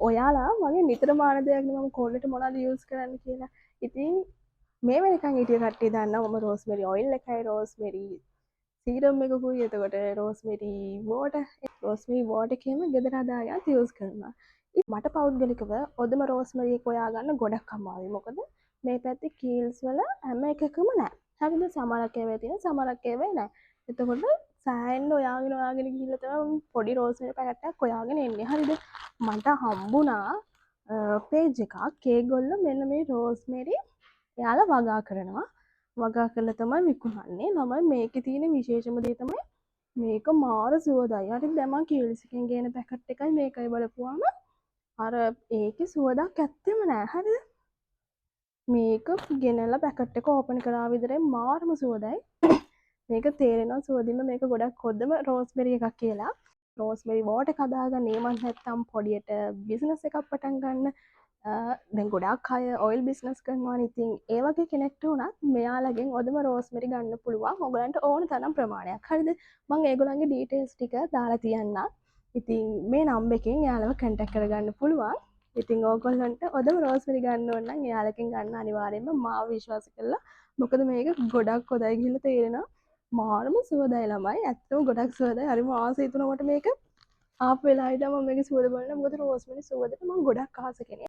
ඔයාලා මගේ නිතරම ආන දෙයක් නේ මම කොල්ලට මොනවද යූස් කරන්න කියලා. ඉතින් මේ වෙනකන් හිටිය කට්ටිය දන්නවා මම රෝස්මෙරි ඔයිල් එකයි රෝස්මෙරි සීරම් එකකුයි එතකොට රෝස්මෙරි වෝටර් රෝස්මෙරි වෝටර් එකේම ගෙදර හදාගත් යූස් කරනවා. මට පෞද්ගලිකව ඔදම රෝස්මෙරි එක හොයාගන්න ගොඩක් අමාරුයි. මොකද මේ පැත්තේ කීල්ස් වල හැම එකකම නැහැ. හරිද? සමහරක් ඒවා තියෙන සමහරක් ඒවා නැහැ. එතකොට සෑහෙන්න හොයාගෙන ගිහිල්ලා තමයි පොඩි රෝස්මෙරි පැකට් එකක් හොයාගෙන එන්නේ. හරිද? මට හම්බුණා පේජ් එකක් ඒගොල්ලෝ මෙන්න මේ රෝස්මෙරි එයාලා වගා කරනවා. වගා කරලා තමයි විකුණන්නේ. මම මේකේ තියෙන විශේෂම දේ තමයි මේක මාර සුවදයි. හරිද? දැන් මම කීල්ස් එකෙන් ගේන පැකට් එකයි මේකයි බලපුවාම අර ඒකේ සුවදක් ඇත්තෙම නෑ. හරිද? මේක ගෙනල්ලා පැකට් එක ඕපන් කරා විතරේ මාරම සුවදයි. මේක තේරෙනවා සුවදින්ම මේක ගොඩක් හොඳම රෝස්බෙරි එකක් කියලා. රෝස්බෙරි වෝටර් හදාගන්න එහෙම නැත්නම් පොඩියට බිස්නස් එකක් පටන් ගන්න දැන් ගොඩක් අය ඔයිල් බිස්නස් කරනවානේ. ඉතින් ඒ වගේ කෙනෙක්ට උනත් මෙයාලගෙන් ඔදම රෝස්මෙරි ගන්න පුළුවන්. ඔයගලන්ට ඕන තරම් ප්‍රමාණයක්. හරිද? මම ඒගොල්ලන්ගේ ඩීටේල්ස් ටික දාලා තියන්නම්. ඉතින් මේ නම්බර් එකෙන් එයාලව කන්ටැක්ට් කරගන්න පුළුවන්. ඉතින් ඕගොල්ලන්ට ඔදම රෝස්මෙරි ගන්න ඕන නම් එයාලකින් ගන්න අනිවාර්යයෙන්ම මාව විශ්වාස කරලා. මොකද මේක ගොඩක් හොඳයි කියලා තේරෙනවා. මාරම සුවදයි ළමයි. ඇත්තටම ගොඩක් සුවදයි. හරිම ආසයි තුන මට මේක ආපු වෙලාවේදී මම මේකේ සුවඳ බලන මොකද රෝස්මෙරි සුවඳට මම ගොඩක් ආස කෙනෙක්.